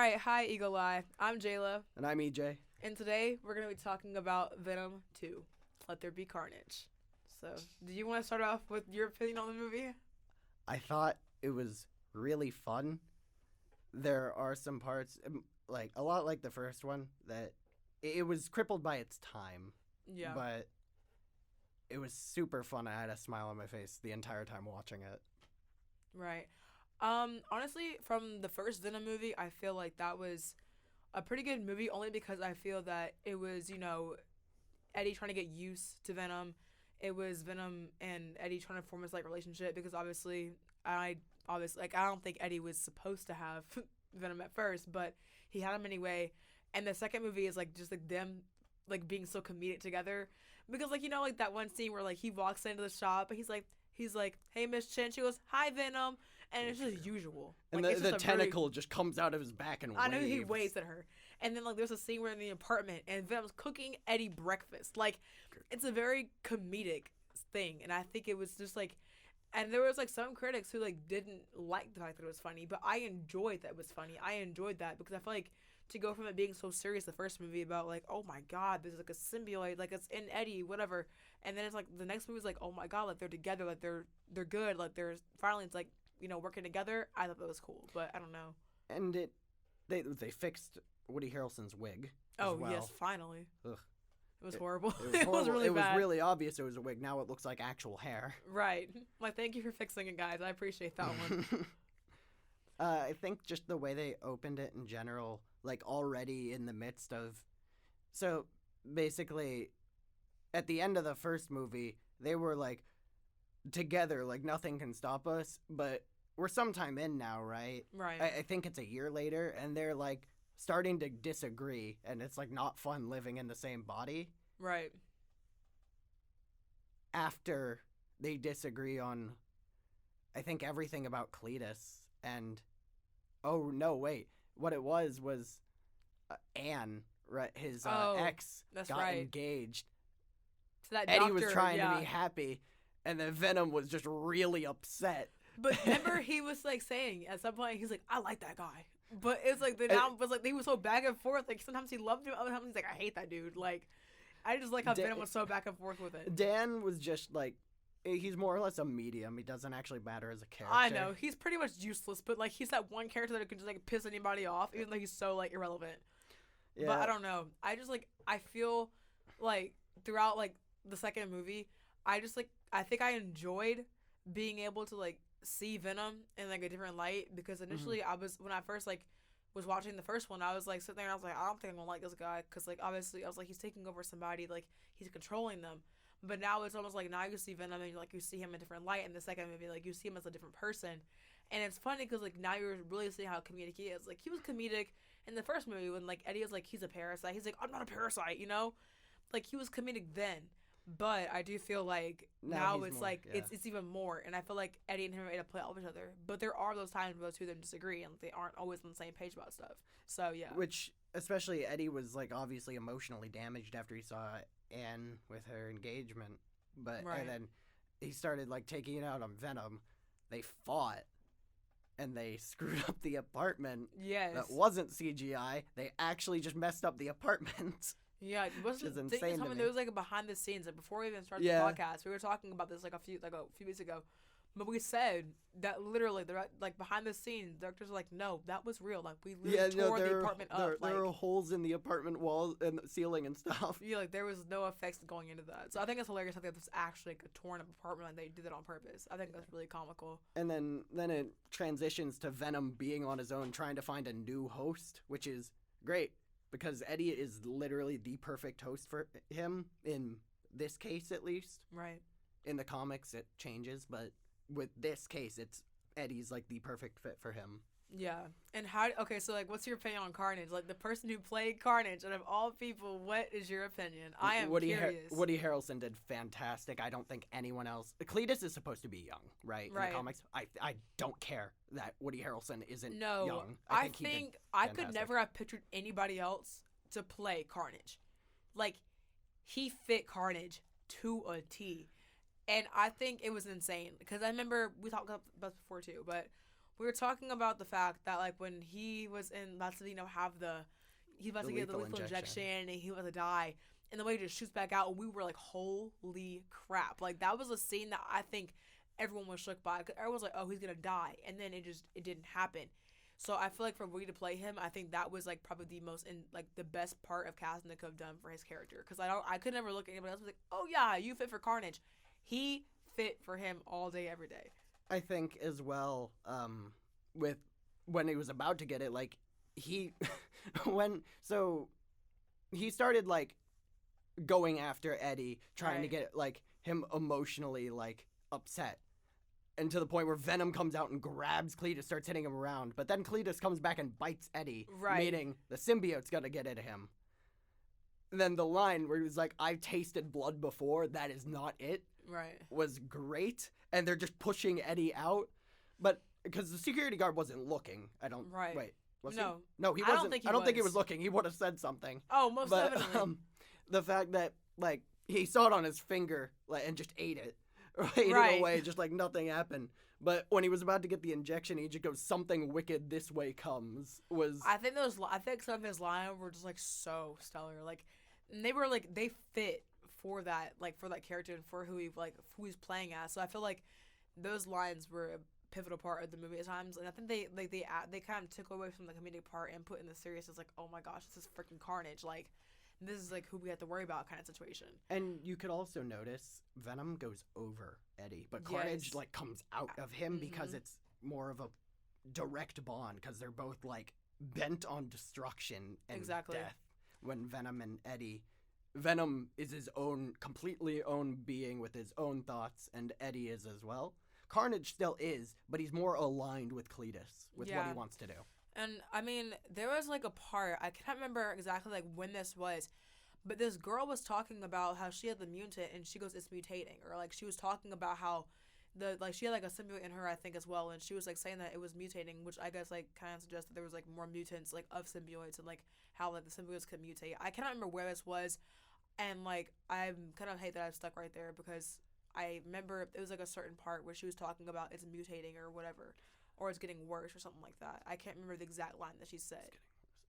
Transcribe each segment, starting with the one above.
Alright, hi Eagle Eye. I'm Jayla, And I'm EJ. and today we're going to be talking about Venom 2. Let There Be Carnage. So, do you want to start off with your opinion on the movie? I thought it was really fun. There are some parts, like a lot like the first one, that it was crippled by its time. Yeah. But it was super fun. I had a smile on my face the entire time watching it. Right. Honestly, from the first Venom movie, I feel like that was a pretty good movie only because I feel that it was, Eddie trying to get used to Venom. It was Venom and Eddie trying to form this relationship because I don't think Eddie was supposed to have Venom at first, but he had him anyway. And the second movie is just them being so comedic together because that one scene where he walks into the shop and he's like, "Hey, Miss Chen." She goes, "Hi, Venom," and it's just usual. And it's the just tentacle just comes out of his back and waves. I know he waves at her. And then there's a scene where in the apartment and Venom's cooking Eddie breakfast. It's a very comedic thing, and I think it was just and there was some critics who didn't like the fact that it was funny, but I enjoyed that it was funny. I enjoyed that because I feel to go from it being so serious, the first movie about oh my god, there's a symbiote, it's in Eddie, whatever, and then it's the next movie's oh my god, they're together, they're good, they're finally it's working together. I thought that was cool, but I don't know. And they fixed Woody Harrelson's wig. Oh well. yes, finally. Ugh. It was horrible. It was horrible. It was really bad. It was really obvious it was a wig. Now it looks like actual hair. Right. Thank you for fixing it, guys. I appreciate that one. I think just the way they opened it in general, already in the midst of... So, basically, at the end of the first movie, they were, together, nothing can stop us, but we're sometime in now, right? Right. I think it's a year later, and they're, starting to disagree, and it's, not fun living in the same body. Right. After they disagree on, I think, everything about Cletus, and... Oh, no, wait. What it was Anne, right? His ex got engaged. So that Eddie doctor, was trying to be happy, and then Venom was just really upset. But remember, he was saying at some point, he's I like that guy. But it's he was so back and forth. Sometimes he loved him, other times he's I hate that dude. I just like how Venom was so back and forth with it. Dan was just he's more or less a medium. He doesn't actually matter as a character. I know. He's pretty much useless, but he's that one character that could just piss anybody off, even though he's so irrelevant. Yeah. But I don't know. I just I feel throughout the second movie, I think I enjoyed being able to see Venom in a different light because initially when I first was watching the first one, I was sitting there and I was I don't think I'm gonna like this guy because obviously I was he's taking over somebody, he's controlling them. But now it's almost now you see Venom and you see him in a different light. In the second movie, you see him as a different person, and it's funny because now you're really seeing how comedic he is. He was comedic in the first movie when Eddie was he's a parasite. He's I'm not a parasite, he was comedic then. But I do feel now it's more, it's even more, and I feel Eddie and him are able to play off each other. But there are those times where those two of them disagree and they aren't always on the same page about stuff. So yeah. Which especially Eddie was obviously emotionally damaged after he saw Anne with her engagement, but right. And then he started taking it out on Venom. They fought, and they screwed up the apartment. Yes, that wasn't CGI. They actually just messed up the apartment. Yeah, it wasn't insane to me. There was a behind the scenes before we even started the podcast. We were talking about this a few weeks ago. But we said that literally, they're behind the scenes, directors are no, that was real. We literally tore the apartment up. There are holes in the apartment walls and the ceiling and stuff. Yeah, there was no effects going into that. So I think it's hilarious. I think it's actually a torn up apartment and they did it on purpose. I think that's really comical. And then it transitions to Venom being on his own, trying to find a new host, which is great because Eddie is literally the perfect host for him in this case, at least. Right. In the comics, it changes, but with this case, it's Eddie's the perfect fit for him. Yeah. And so what's your opinion on Carnage? The person who played Carnage, out of all people, what is your opinion? I am curious. Woody Harrelson did fantastic. I don't think anyone else... Cletus is supposed to be young, right? In the comics. I don't care that Woody Harrelson isn't young. I think I could never have pictured anybody else to play Carnage. He fit Carnage to a T. And I think it was insane because I remember we talked about this before too, but we were talking about the fact that like when he was about to have he was about to get the lethal injection and he was about to die, and the way he just shoots back out, and we were like, holy crap! Like that was a scene that I think everyone was shook by, because everyone was like, oh, he's gonna die, and then it didn't happen. So I feel like for Woody to play him, I think that was like probably the best part of casting they could have done for his character, because I could never look at anybody else and be like, oh yeah, you fit for Carnage. He fit for him all day, every day. I think as well, with when he was about to get it, like he he started like going after Eddie, trying to get like him emotionally like upset, and to the point where Venom comes out and grabs Cletus, starts hitting him around, but then Cletus comes back and bites Eddie, meaning the symbiote's gonna get at him. And then the line where he was like, I've tasted blood before, that is not it, was great, and they're just pushing Eddie out, but because the security guard wasn't looking, wait, was he? No, he wasn't. I don't think he was looking. He would have said something. Oh, most definitely. The fact that like he saw it on his finger, like, and just ate it. Ate it away, just like nothing happened. But when he was about to get the injection, he just goes, something wicked this way comes. I think some of his lines were just like so stellar. Like, and they fit for that character and for who he's playing as. So I feel like those lines were a pivotal part of the movie at times, and I think they kind of took away from the comedic part and put in the serious. It's like, oh my gosh, this is freaking Carnage. Like, this is like who we have to worry about kind of situation. And you could also notice Venom goes over Eddie, but Carnage like comes out of him because it's more of a direct bond, because they're both like bent on destruction and death. When Venom is his own completely own being with his own thoughts, and Eddie is as well. Carnage still is, but he's more aligned with Cletus with what he wants to do. And, I mean, there was, like, a part, I can't remember exactly, like, when this was, but this girl was talking about how she had the mutant, and she goes, it's mutating. Or, like, she was talking about how she had, like, a symbiote in her, I think, as well, and she was, like, saying that it was mutating, which I guess, like, kind of suggests that there was, like, more mutants, like, of symbiotes, and, like, how, like, the symbiotes could mutate. I cannot remember where this was, and, like, I kind of hate that I've stuck right there, because I remember it was, like, a certain part where she was talking about it's mutating or whatever. Or it's getting worse or something like that. I can't remember the exact line that she said.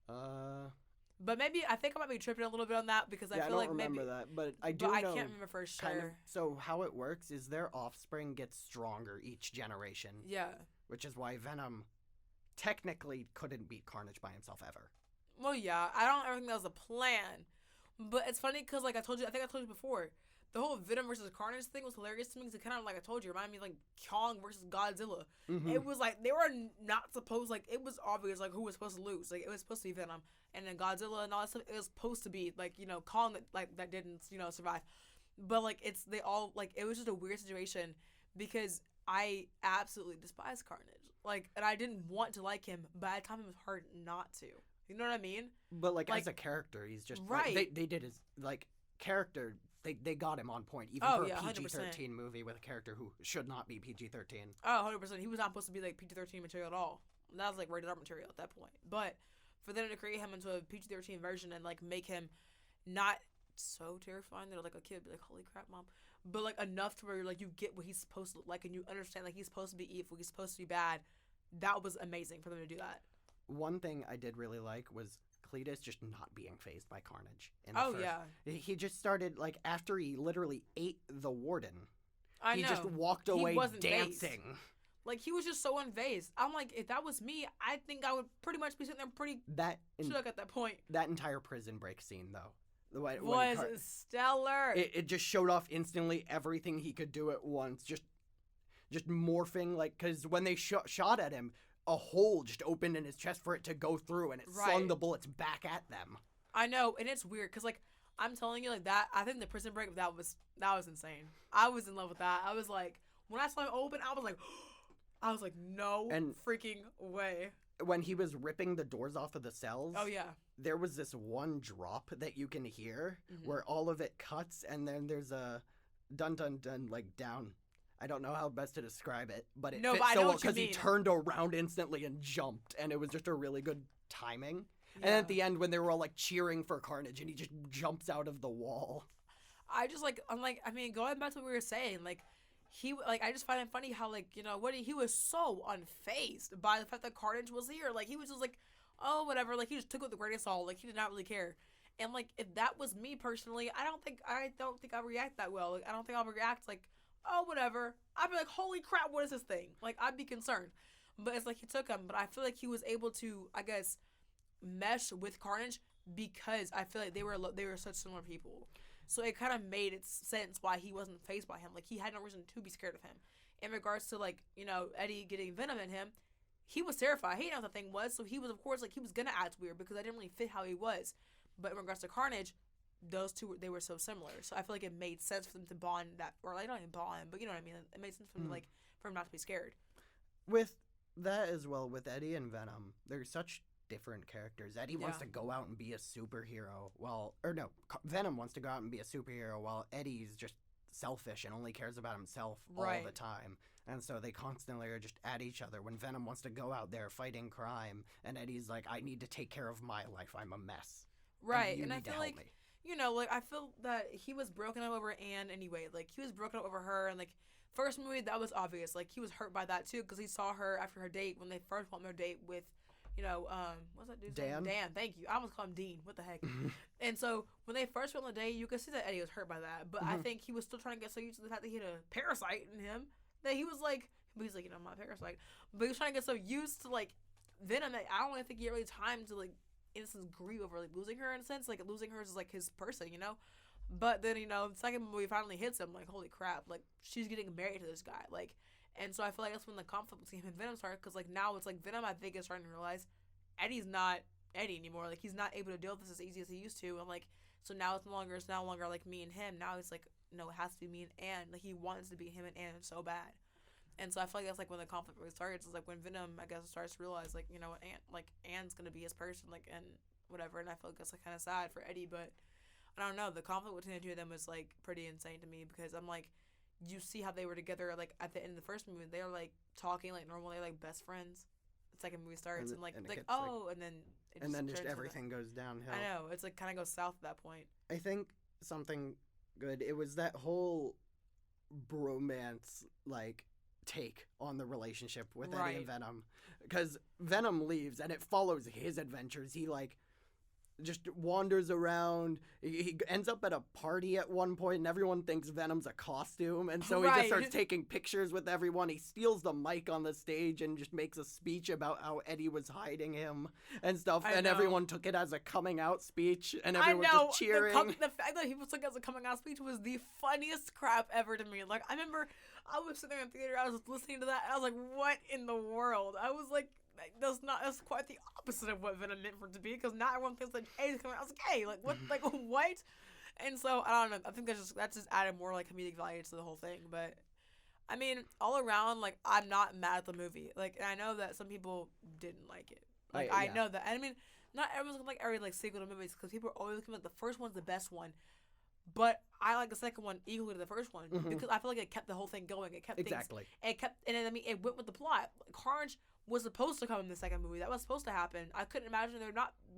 But maybe, I think I might be tripping a little bit on that, because I feel like maybe... I don't remember that, but I do know... I can't remember for sure. Kind of, so how it works is their offspring gets stronger each generation. Yeah. Which is why Venom technically couldn't beat Carnage by himself ever. Well, yeah. I don't ever think that was the plan. But it's funny, because, like I told you before, the whole Venom versus Carnage thing was hilarious to me, because it kind of, like I told you, reminded me of, like, Kong versus Godzilla. Mm-hmm. It was, like, they were not supposed, like, it was obvious, like, who was supposed to lose. Like, it was supposed to be Venom. And then Godzilla and all that stuff, it was supposed to be, like, Kong that didn't, survive. But, like, it was just a weird situation, because I absolutely despise Carnage. Like, and I didn't want to like him, but at the time it was hard not to. You know what I mean? But, like as a character, he's just, they did his, like, character... They got him on point, even for a PG-13 movie with a character who should not be PG-13. Oh, 100%. He was not supposed to be, like, PG-13 material at all. That was, like, rated R material at that point. But for them to create him into a PG-13 version and, like, make him not so terrifying that, like, a kid would be like, holy crap, Mom. But, like, enough to where, like, you get what he's supposed to look like and you understand, like, he's supposed to be evil, he's supposed to be bad. That was amazing for them to do that. One thing I did really like was Cletus just not being fazed by Carnage. He just started, like, after he literally ate the warden. He just walked away dancing. Phased. Like, he was just so unfazed. I'm like, if that was me, I think I would pretty much be sitting there pretty shook at that point. That entire prison break scene, though. Was stellar. It just showed off instantly everything he could do at once. Just morphing, like, because when they shot at him, a hole just opened in his chest for it to go through, and it slung the bullets back at them. I know, and it's weird, because, like, I'm telling you, like, that, I think the prison break, that was insane. I was in love with that. I was like, when I saw him open, I was like, no freaking way. When he was ripping the doors off of the cells, there was this one drop that you can hear, where all of it cuts, and then there's a dun-dun-dun, like, down. I don't know how best to describe it, but it fits so well because he turned around instantly and jumped, and it was just a really good timing. Yeah. And at the end, when they were all, like, cheering for Carnage, and he just jumps out of the wall. I'm like, I mean, going back to what we were saying, like, I just find it funny how, like, you know, he was so unfazed by the fact that Carnage was here. Like, he was just like, oh, whatever. Like, he just took it with the greatest salt. Like, he did not really care. And, like, if that was me personally, I don't think I react that well. Like, I don't think I'll react like, oh, whatever. I'd be like, holy crap, what is this thing? Like, I'd be concerned. But it's like he took him. But I feel like he was able to, I guess, mesh with Carnage because I feel like they were such similar people. So it kind of made sense why he wasn't fazed by him. Like, he had no reason to be scared of him. In regards to, like, you know, Eddie getting Venom in him, he was terrified. He didn't know what the thing was. So he was, of course, like, he was going to act weird because I didn't really fit how he was. But in regards to Carnage, those two, they were so similar. So I feel like it made sense for them to bond that, or like, not even bond, but you know what I mean? It made sense for them, like, for him not to be scared. With that as well, with Eddie and Venom, they're such different characters. Eddie wants to go out and be a superhero, Venom wants to go out and be a superhero, while Eddie's just selfish and only cares about himself all the time. And so they constantly are just at each other. When Venom wants to go out there fighting crime, and Eddie's like, I need to take care of my life. I'm a mess. Right, and I feel like, you know, like, I feel that he was broken up over Anne anyway. Like, he was broken up over her, and, like, first movie, that was obvious. Like, he was hurt by that, too, because he saw her after her date, when they first went on their date with, you know, what's that dude's name? Dan, thank you. I almost called him Dean. What the heck? And so, when they first went on the date, you could see that Eddie was hurt by that. But I think he was still trying to get so used to the fact that he had a parasite in him, that he was like, you know, I'm not a parasite. But he was trying to get so used to, like, Venom that I don't really think he had really time to, like, in a sense, grieve over, like, losing her, in a sense. Like, losing her is, like, his person, you know? But then, you know, the second movie finally hits him, like, holy crap, like, she's getting married to this guy, like, and so I feel like that's when the conflict between him and Venom started, because, like, now it's, like, Venom, I think, is starting to realize Eddie's not Eddie anymore, like, he's not able to deal with this as easy as he used to, and, like, so now it's no longer, like, me and him, now it's, like, no, it has to be me and Anne, like, he wants to be him and Anne so bad. And so I feel like that's, like, when the conflict really starts. It's, like, when Venom, I guess, starts to realize, like, you know what, Anne's gonna be his person, like, and whatever, and I feel like that's, like, kind of sad for Eddie, but I don't know, the conflict between the two of them was, like, pretty insane to me, because I'm, like, you see how they were together, like, at the end of the first movie, they were, like, talking, like, normal, they're, like, best friends. The second movie starts, and then just everything goes downhill. I know, it's, like, kind of goes south at that point. I think something good, it was that whole bromance, like, take on the relationship with Eddie and Venom, because Venom leaves and it follows his adventures. He, like, just wanders around. He ends up at a party at one point, and everyone thinks Venom's a costume, and so he just starts taking pictures with everyone. He steals the mic on the stage and just makes a speech about how Eddie was hiding him and stuff, and everyone took it as a coming out speech, and everyone just cheering. The fact that he took it as a coming out speech was the funniest crap ever to me. Like, I remember I was sitting there in the theater, I was listening to that, and I was like, what in the world? I was like, that's quite the opposite of what Venom meant for it to be, because now everyone thinks that Eddie's coming out as gay. Like, what? Like, what? And so, I don't know. I think that's just added more, like, comedic value to the whole thing. But, I mean, all around, like, I'm not mad at the movie. Like, and I know that some people didn't like it. Like, I know that. And I mean, not everyone's gonna like every, like, sequel to movies, because people are always looking like the first one's the best one. But I like the second one equally to the first one, because I feel like it kept the whole thing going. It kept things, and then, I mean, it went with the plot. Carnage was supposed to come in the second movie. That was supposed to happen. I couldn't imagine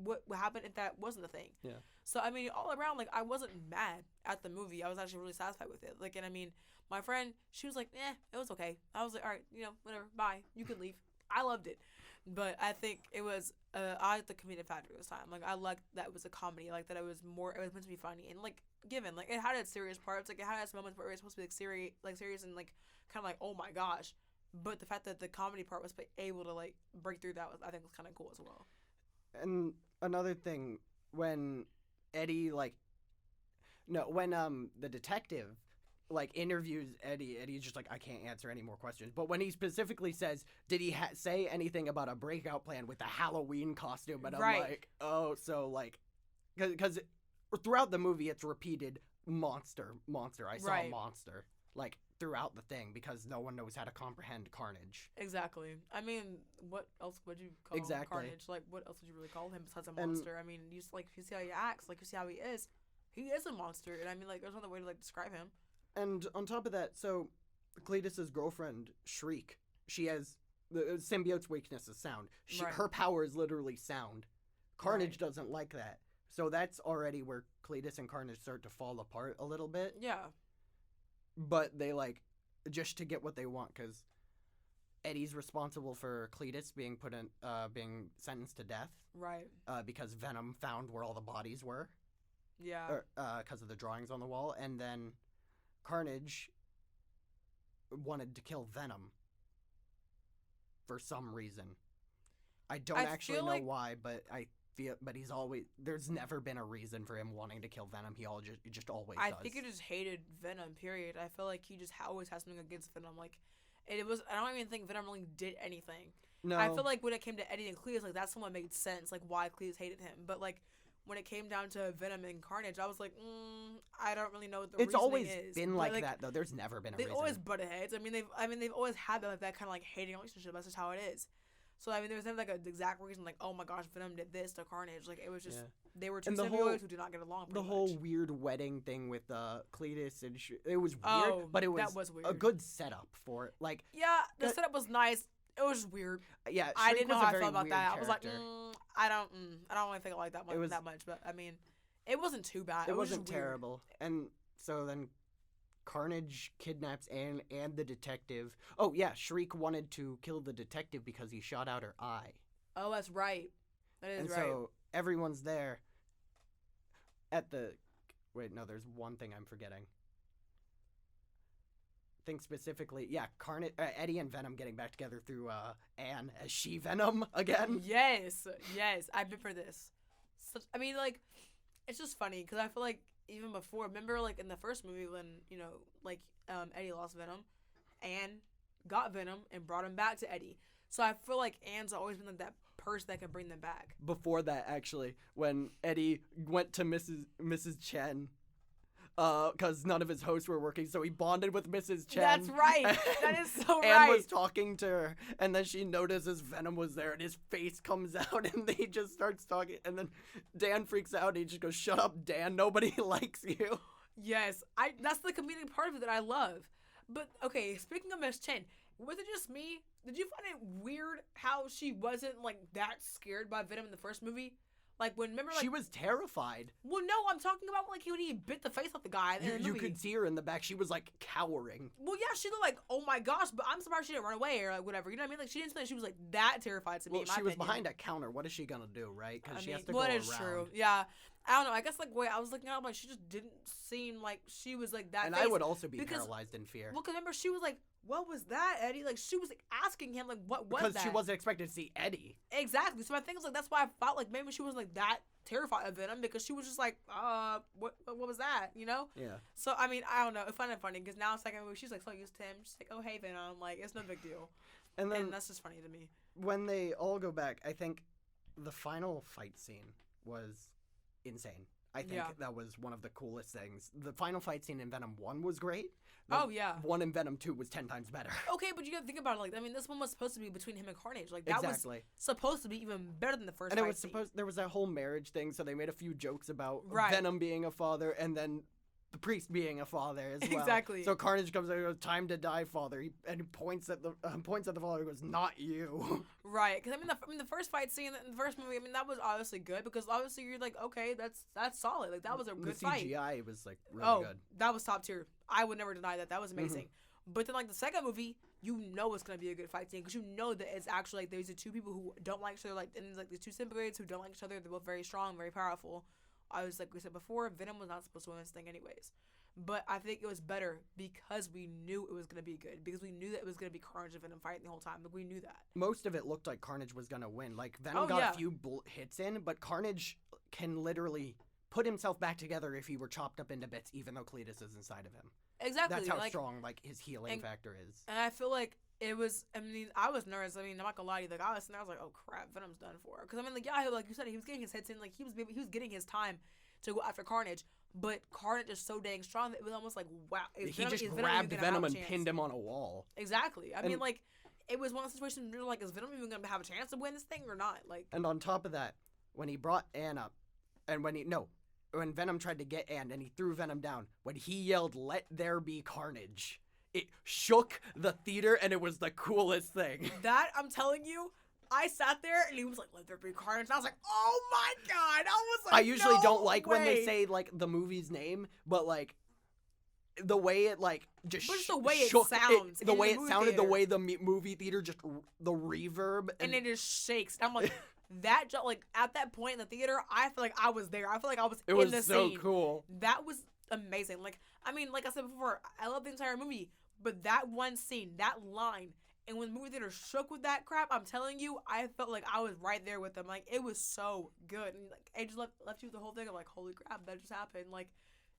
what would happen if that wasn't the thing. Yeah. So, I mean, all around, like, I wasn't mad at the movie. I was actually really satisfied with it. Like, and I mean, my friend, she was like, it was okay. I was like, all right, you know, whatever, bye. You can leave. I loved it. But I think it was, I liked the comedic factor this time. Like, I liked that it was a comedy. Like, that it was meant to be funny. And, like, given, like, it had its serious parts. Like, it had its moments where it was supposed to be, like, serious and, like, kind of like, oh my gosh. But the fact that the comedy part was able to, like, break through that, I think was kind of cool as well. And another thing, when Eddie, like, when the detective, like, interviews Eddie, Eddie's just like, I can't answer any more questions. But when he specifically says, did he say anything about a breakout plan with a Halloween costume? And I'm like, oh, so, like, because throughout the movie it's repeated, monster, I saw a monster, like, throughout the thing, because no one knows how to comprehend Carnage. Exactly. I mean, what else would you call Carnage? Like, what else would you really call him besides a monster? I mean, you see how he acts, like, you see how he is. He is a monster, and I mean, like, there's no other way to, like, describe him. And on top of that, so Cletus's girlfriend, Shriek, she has the symbiote's weakness is sound. Her power is literally sound. Carnage doesn't like that. So that's already where Cletus and Carnage start to fall apart a little bit. Yeah. But they, like, just to get what they want, because Eddie's responsible for Cletus being being sentenced to death. Right. Because Venom found where all the bodies were. Yeah. Because of the drawings on the wall, and then Carnage wanted to kill Venom for some reason. I don't actually know why, but he's always, there's never been a reason for him wanting to kill Venom. He just always does. I think he just hated Venom, period. I feel like he just always has something against Venom. Like, I don't even think Venom really did anything. No. I feel like when it came to Eddie and Cletus, like, that's what made sense, like, why Cletus hated him. But, like, when it came down to Venom and Carnage, I was like, I don't really know what the reasoning is. It's always been like that, though. There's never been a reason. They've always butted heads. I mean, they've always had that kind of, like, hating relationship. That's just how it is. So, I mean, there was never, like, an exact reason, like, oh, my gosh, Venom did this to Carnage. Like, it was just, they were two symbiotes who did not get along The whole weird wedding thing with Cletus and it was weird, but that was weird. A good setup for it. Like, yeah, the setup was nice. It was just weird. Yeah, I didn't know how I felt about that. Character. I was like, I don't really think I like that much. But, I mean, it wasn't too bad. It wasn't terrible. And so then Carnage kidnaps Anne and the detective. Oh, yeah, Shriek wanted to kill the detective because he shot out her eye. Oh, that's right. That is right. And so everyone's there at the... Wait, no, there's one thing I'm forgetting. Think specifically, yeah, Eddie and Venom getting back together through Anne as She-Venom again. Yes, I've been for this. I mean, like, it's just funny because I feel like even before, remember, like, in the first movie when, you know, like, Eddie lost Venom, Anne got Venom and brought him back to Eddie. So I feel like Anne's always been, like, that person that can bring them back. Before that, actually, when Eddie went to Mrs. Chen, because none of his hosts were working, so he bonded with Mrs. Chen. That's right. That is so right. Anne was talking to her, and then she notices Venom was there, and his face comes out, and they just starts talking, and then Dan freaks out, and he just goes, "Shut up, Dan. Nobody likes you." Yes, that's the comedic part of it that I love. But, okay, speaking of Miss Chen, was it just me? Did you find it weird how she wasn't, like, that scared by Venom in the first movie? Like, remember, like... She was terrified. Well, no, I'm talking about, like, when he bit the face off the guy in the movie. You could see her in the back. She was, like, cowering. Well, yeah, she looked like, oh my gosh, but I'm surprised she didn't run away or, like, whatever. You know what I mean? Like, she didn't say she was, like, that terrified to me, in my she was opinion. behind a counter. What is she gonna do, right? Because she has to go what around. is true. Yeah. I don't know. I guess, like, wait, I was looking at her, like, she just didn't seem like she was, like, that And face. I would also be paralyzed in fear. Well, because remember, she was like, what was that, Eddie? Like, she was, like, asking him, like, what was that? Because she wasn't expected to see Eddie. Exactly. So my thing is, like, that's why I felt like maybe she wasn't, like, that terrified of Venom, because she was just like, what was that, you know? Yeah. So, I mean, I don't know. I find it funny, because now second movie, she's, like, so used to him. She's like, oh, hey, Venom. Like, it's no big deal. And that's just funny to me. When they all go back, I think the final fight scene was insane. I think that was one of the coolest things. The final fight scene in Venom 1 was great. The one in Venom 2 was 10 times better. Okay, but you gotta think about it. Like, I mean, this one was supposed to be between him and Carnage. Like, that was supposed to be even better than the first fight. And it was supposed... There was that whole marriage thing, so they made a few jokes about Venom being a father, and then the priest being a father as well. Exactly. So Carnage comes and goes, "Time to die, father." He points at the father and goes, "Not you." Right, because I mean the first fight scene in the first movie, I mean, that was obviously good, because obviously you're like, okay, that's solid. Like, that was a good fight. The CGI was like really good. That was top tier. I would never deny that. That was amazing. Mm-hmm. But then, like, the second movie, you know it's gonna be a good fight scene, because you know that it's actually, like, there's the two people who don't like each other, like, and there's, like, these two symbiotes who don't like each other. They're both very strong, very powerful. I was, like we said before, Venom was not supposed to win this thing anyways. But I think it was better because we knew it was going to be good. Because we knew that it was going to be Carnage and Venom fighting the whole time. Like, we knew that. Most of it looked like Carnage was going to win. Like, Venom got a few hits in, but Carnage can literally put himself back together if he were chopped up into bits, even though Cletus is inside of him. Exactly. That's how strong, like, his healing factor is. And I feel like it was, I mean, I was nervous. I mean, I'm not going to lie to you. Like, I was like, oh, crap, Venom's done for. Because, I mean, like, yeah, like you said, he was getting his hits in. Like, he was getting his time to go after Carnage. But Carnage is so dang strong that it was almost like, wow. He just grabbed Venom and pinned him on a wall. Exactly. I mean, like, it was one of the situations where you're like, is Venom even going to have a chance to win this thing or not? Like, and on top of that, when he brought Anne up, and when Venom tried to get Anne and he threw Venom down, when he yelled, "Let there be carnage," it shook the theater, and it was the coolest thing. That, I'm telling you, I sat there and he was like, "Let there be carnage," and I was like, "Oh my god!" I was like, I usually don't like when they say like the movie's name, but like the way it like just But it's the way it shook sounds. the way it sounded, theater. the way the movie theater just the reverb and it just shakes. I'm like, like at that point in the theater, I feel like I was there. I feel like I was in the scene. It was so cool. That was amazing. Like, I mean, like I said before, I love the entire movie, but that one scene, that line, and when the movie theater shook with that crap, I'm telling you, I felt like I was right there with them. Like, it was so good. And like, it just left you with the whole thing of like, holy crap, that just happened. Like,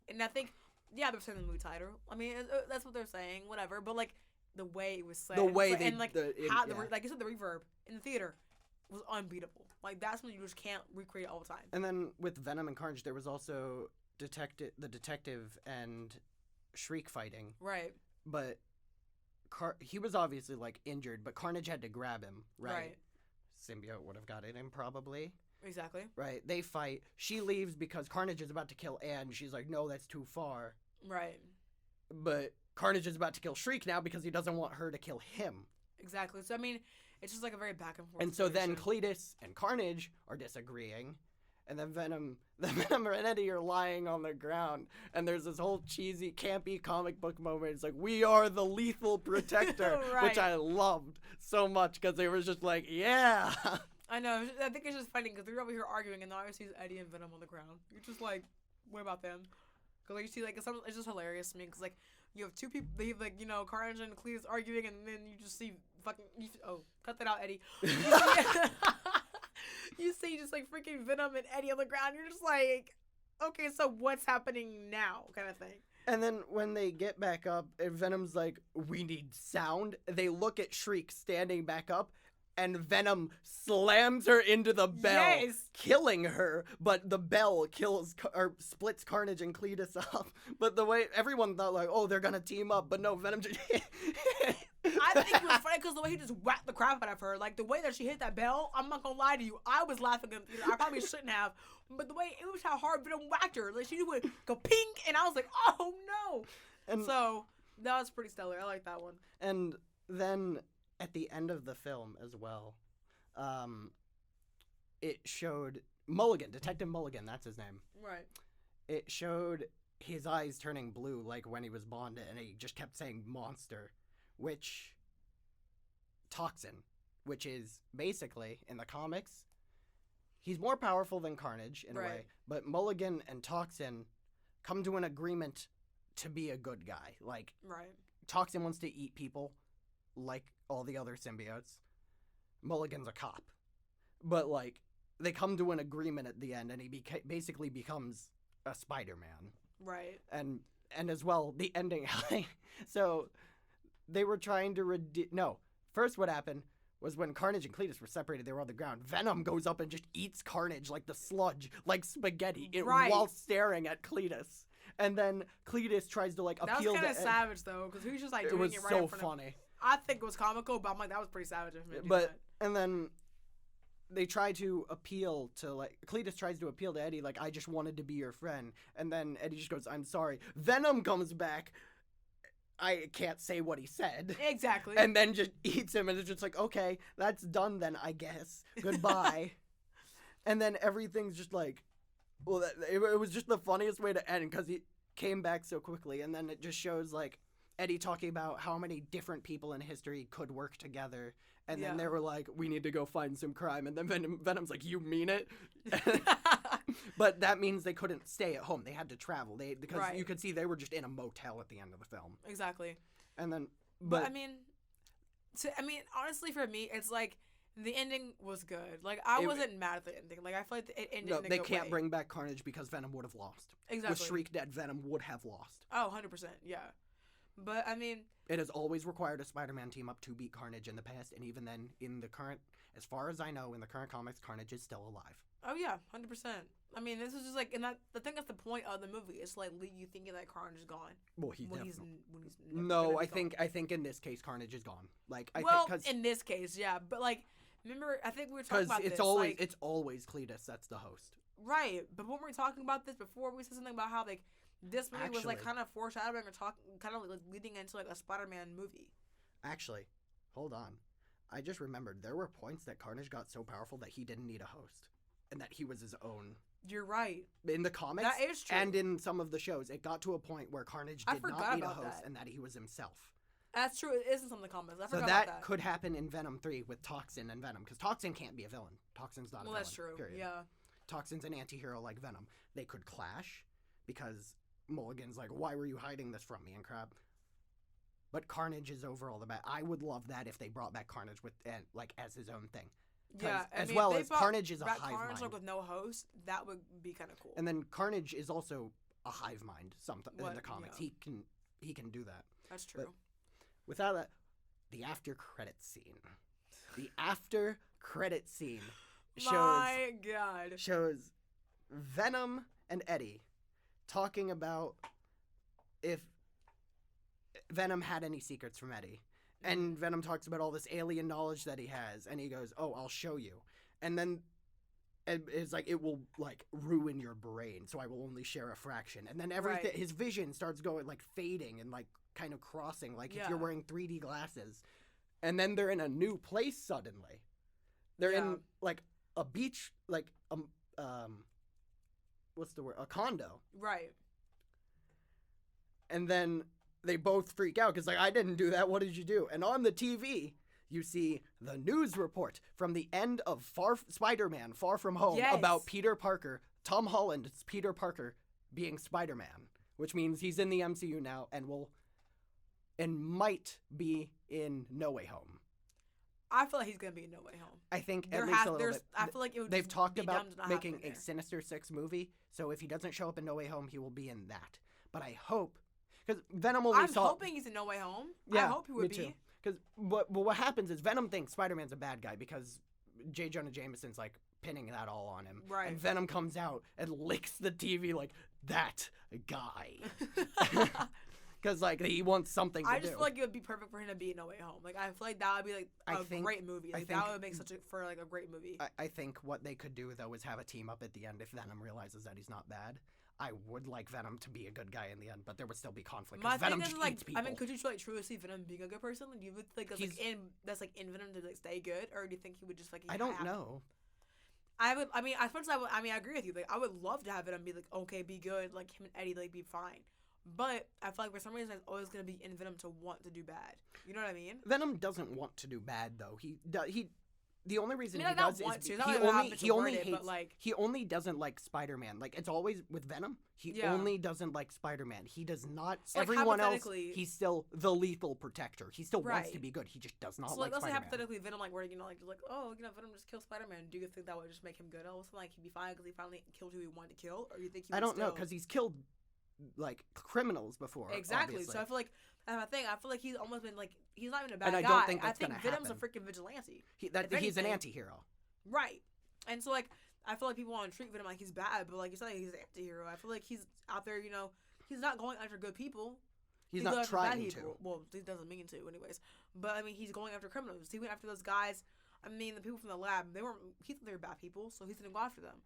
and I think, yeah, they're saying the movie title. I mean, that's what they're saying, whatever. But like, the way it was said, the way like you said, the reverb in the theater was unbeatable. Like, that's when you just can't recreate it all the time. And then with Venom and Carnage, there was also the detective and Shriek fighting. Right. But he was obviously like injured, but Carnage had to grab him. Right. Symbiote would have got at him probably. Exactly. Right. They fight. She leaves because Carnage is about to kill Anne. She's like, no, that's too far. Right. But Carnage is about to kill Shriek now because he doesn't want her to kill him. Exactly. So, I mean, it's just like a very back and forth. And so then Cletus and Carnage are disagreeing. And then Venom and Eddie are lying on the ground. And there's this whole cheesy, campy comic book moment. It's like, we are the lethal protector. Right. Which I loved so much because they were just like, yeah. I know. I think it's just funny because they're over here arguing and now I see Eddie and Venom on the ground. You're just like, what about them? Because like, you see, like, it's just hilarious to me because, like, you have two people, they have, like, you know, Carnage and Cletus arguing and then you just see cut that out, Eddie. You see just like freaking Venom and Eddie on the ground. You're just like, okay, so what's happening now, kind of thing. And then when they get back up, and Venom's like, we need sound. They look at Shriek standing back up, and Venom slams her into the bell, killing her. But the bell splits Carnage and Cletus up. But the way everyone thought, like, oh, they're gonna team up, but no, Venom just. I think it was funny because the way he just whacked the crap out of her, like the way that she hit that bell, I'm not gonna lie to you, I was laughing. I probably shouldn't have, but the way it was how hard Venom whacked her, like she would go pink, and I was like, oh no. And so that was pretty stellar. I like that one. And then at the end of the film as well, it showed Detective Mulligan, that's his name. Right. It showed his eyes turning blue, like when he was bonded, and he just kept saying monster. Toxin, which is basically, in the comics, he's more powerful than Carnage in a way, but Mulligan and Toxin come to an agreement to be a good guy. Like, Toxin wants to eat people like all the other symbiotes. Mulligan's a cop. But, like, they come to an agreement at the end, and he basically becomes a Spider-Man. Right. And as well, the ending, so they were trying to first what happened was when Carnage and Cletus were separated, they were on the ground. Venom goes up and just eats Carnage like the sludge, like spaghetti, while staring at Cletus. And then Cletus tries to, like, appeal to... That was kind of savage, though, because he was just, like, doing it right in front of... It was so funny. I think it was comical, but I'm like, that was pretty savage of him to do that. And then they try to appeal to, like... Cletus tries to appeal to Eddie, like, I just wanted to be your friend. And then Eddie just goes, I'm sorry. Venom comes back... I can't say what he said. Exactly. And then just eats him, and it's just like, okay, that's done then, I guess. Goodbye. And then everything's just like, well, it was just the funniest way to end, because he came back so quickly, and then it just shows, like, Eddie talking about how many different people in history could work together, and then they were like, we need to go find some crime, and then Venom's like, you mean it? But that means they couldn't stay at home. They had to travel. Because you could see they were just in a motel at the end of the film. Exactly. And then, but I mean, honestly, for me, it's like the ending was good. Like I wasn't mad at the ending. Like I feel like it ended. No, they can't bring back Carnage because Venom would have lost. Exactly. With Shriek dead, Venom would have lost. Oh, 100%. Yeah. But I mean, it has always required a Spider-Man team up to beat Carnage in the past, and even then, in the current, as far as I know, in the current comics, Carnage is still alive. Oh yeah, 100%. I mean, this is just like, and I think that's the point of the movie. It's like you thinking that Carnage is gone. Well, I think in this case, Carnage is gone. Like, in this case, yeah, but like, remember, I think we were talking about this. Because it's always Cletus that's the host. Right, but when we were talking about this before, we said something about how like this movie was like kind of foreshadowing or kind of like leading into like a Spider-Man movie. Actually, hold on. I just remembered there were points that Carnage got so powerful that he didn't need a host. and that he was his own. You're right. In the comics, that is true. And in some of the shows, it got to a point where Carnage did not need a host and that he was himself. That's true. It is in some of the comics. I forgot that. about that. Could happen in Venom 3 with Toxin and Venom, because Toxin can't be a villain. Toxin's not a villain. Well, that's true. Period. Yeah. Toxin's an anti-hero like Venom. They could clash because Mulligan's like, why were you hiding this from me and crap? But Carnage is overall the best. I would love that if they brought back Carnage with like as his own thing. Yeah, as well as Carnage is a hive mind. Like with no host, that would be kind of cool. And then Carnage is also a hive mind. In the comics, he can do that. That's true. But without that, the after credit scene. The after credit scene shows Venom and Eddie talking about if Venom had any secrets from Eddie. And Venom talks about all this alien knowledge that he has, and he goes, "Oh, I'll show you." And then it's like, it will like ruin your brain, so I will only share a fraction. And then everything, his vision starts going like fading and like kind of crossing, like if you're wearing 3D glasses. And then they're in a new place suddenly. They're in like a beach, like what's the word? A condo. Right. And then they both freak out because, like, I didn't do that. What did you do? And on the TV, you see the news report from the end of Spider-Man Far From Home about Peter Parker, Tom Holland's Peter Parker being Spider-Man, which means he's in the MCU now and might be in No Way Home. I feel like he's going to be in No Way Home. I think at least a little bit. I feel like it would they've talked about making a Sinister Six movie, so if he doesn't show up in No Way Home, he will be in that. But I hope... Because Venom only I'm hoping he's in No Way Home. Yeah, I hope he would be. Because what happens is Venom thinks Spider-Man's a bad guy because J. Jonah Jameson's like pinning that all on him. Right. And Venom comes out and licks the TV like, that guy. Because like he wants something to do. I just feel like it would be perfect for him to be in No Way Home. Like I feel like that would be like a great movie. Like that would make a great movie. I think what they could do though is have a team up at the end if Venom realizes that he's not bad. I would like Venom to be a good guy in the end, but there would still be conflict. My Venom thing is just like, eats people. I mean, could you truly see Venom being a good person? Like, do you think that's like in Venom to like stay good, or do you think he would just like? I don't know. I would. I mean, as much as I agree with you. Like, I would love to have Venom be like, okay, be good. Like him and Eddie, like, be fine. But I feel like for some reason it's always gonna be in Venom to want to do bad. You know what I mean? Venom doesn't want to do bad though. The only reason he does is he only doesn't like Spider-Man. Like it's always with Venom. He only doesn't like Spider-Man. He does not. So everyone else, he's still the lethal protector. He still wants to be good. He just does not like let's Spider-Man. say hypothetically Venom like where Venom just kills Spider-Man. Do you think that would just make him good? Oh, so like he'd be fine because he finally killed who he wanted to kill, or you think he? I don't know because he's killed like criminals before. Exactly. Obviously. So I feel like that's my thing. I feel like he's almost been like he's not even a bad guy. And I don't think that's I think Venom's a freaking vigilante. He's an anti-hero. Right. And so like I feel like people want to treat Venom like he's bad, but like you said, he's an anti-hero. I feel like he's out there, he's not going after good people. He's not trying to. Well, he doesn't mean to anyways. But I mean he's going after criminals. He went after those guys. I mean the people from the lab, he thought they were bad people, so he's gonna go after them.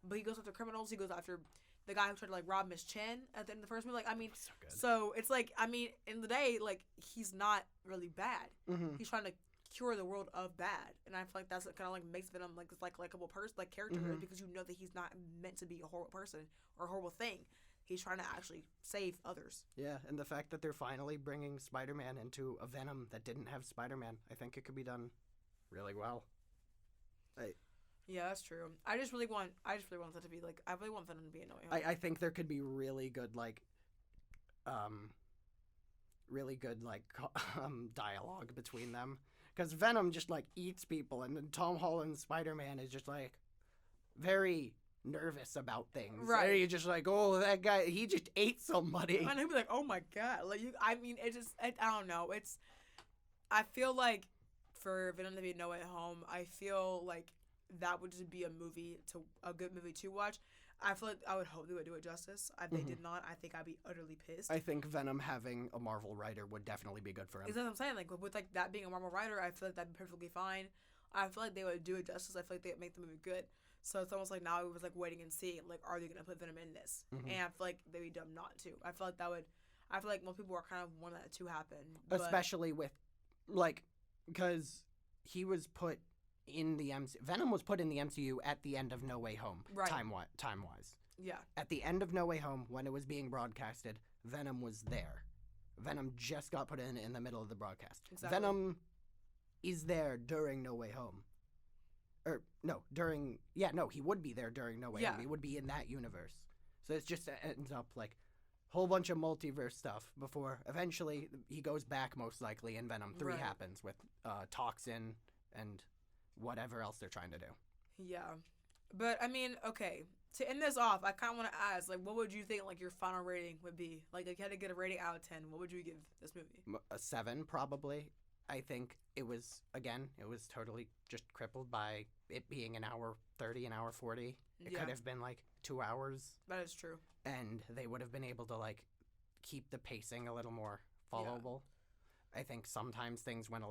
But he goes after criminals, he goes after the guy who tried to like rob Miss Chen at the end of the first movie. Like, I mean, so it's like, I mean, in the day, like he's not really bad. Mm-hmm. He's trying to cure the world of bad, and I feel like that's kind of like makes Venom like this like likable person, like character, because you know that he's not meant to be a horrible person or a horrible thing. He's trying to actually save others. Yeah, and the fact that they're finally bringing Spider-Man into a Venom that didn't have Spider-Man, I think it could be done really well. Yeah, that's true. I just really want that to be like. I really want Venom to be in No Way Home. I think there could be really good dialogue between them, because Venom just like eats people, and then Tom Holland's Spider-Man is just like very nervous about things. Right. And you're just like, oh, that guy, he just ate somebody. And he'd be like, oh my god, like you. I mean, I don't know. I feel like for Venom to be in No Way Home, I feel like that would just be a good movie to watch. I feel like I would hope they would do it justice. If they did not, I think I'd be utterly pissed. I think Venom having a Marvel writer would definitely be good for him. Is that what I'm saying? Like with like that being a Marvel writer, I feel like that'd be perfectly fine. I feel like they would do it justice. I feel like they'd make the movie good. So it's almost like now it was like waiting and seeing. Like, are they gonna put Venom in this? And I feel like they'd be dumb not to. I feel like that would. I feel like most people are kind of wanting that to happen, especially with like, because he was put in the MCU. Venom was put in the MCU at the end of No Way Home, Right. time-wise. Yeah. At the end of No Way Home, when it was being broadcasted, Venom was there. Venom just got put in the middle of the broadcast. Exactly. Venom is there during No Way Home. He would be there during No Way Home. He would be in that universe. So it just ends up like a whole bunch of multiverse stuff before eventually he goes back, most likely, and Venom 3 happens with Toxin and whatever else they're trying to do. Yeah. But, I mean, okay. To end this off, I kind of want to ask, like, what would you think, like, your final rating would be? Like, if you had to get a rating out of 10, what would you give this movie? A 7, probably. I think it was totally just crippled by it being an hour 30, an hour 40. It could have been, like, 2 hours. That is true. And they would have been able to, like, keep the pacing a little more followable. Yeah. I think sometimes things went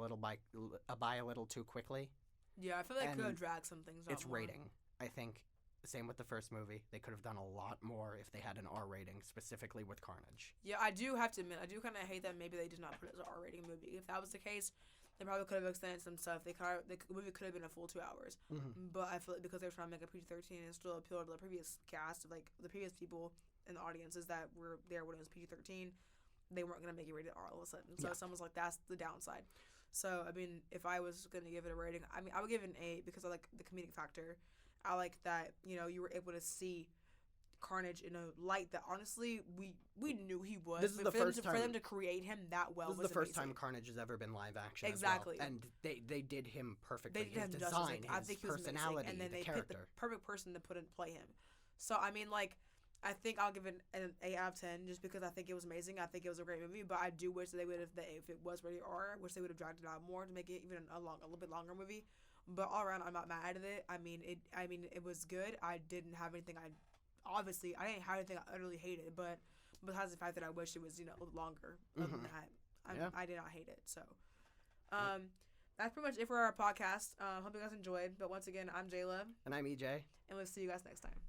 by a little too quickly. Yeah, I feel like it could have dragged some things out. It's rating. I think same with the first movie. They could have done a lot more if they had an R rating, specifically with Carnage. Yeah, I do have to admit, I do kind of hate that maybe they did not put it as an R rating movie. If that was the case, they probably could have extended some stuff. The movie could have been a full 2 hours. Mm-hmm. But I feel like because they were trying to make a PG-13 and still appeal to the previous cast, like the previous people in the audiences that were there when it was PG-13, they weren't going to make it rated R all of a sudden. So someone's like, that's the downside. So, I mean, if I was going to give it a rating, I mean, I would give it an 8 because I like the comedic factor. I like that, you know, you were able to see Carnage in a light that honestly we knew he was. This is the first time for them to create him that well. This is the first time Carnage has ever been live action. Exactly, as well. And they did him perfectly. They did his him design, justice. I think he was personality, amazing. And then they character. picked the perfect person to play him. So I mean, like, I think I'll give it an 8 out of 10 just because I think it was amazing. I think it was a great movie, but I do wish that they would have, if it was rated R, wish they would have dragged it out more to make it even a little bit longer movie. But all around, I'm not mad at it. I mean, it was good. I didn't have anything I didn't have anything I utterly hated, but besides the fact that I wish it was, you know, a little longer. Other than that, I did not hate it. So, that's pretty much it for our podcast. Hope you guys enjoyed. But once again, I'm Jayla. And I'm EJ. And we'll see you guys next time.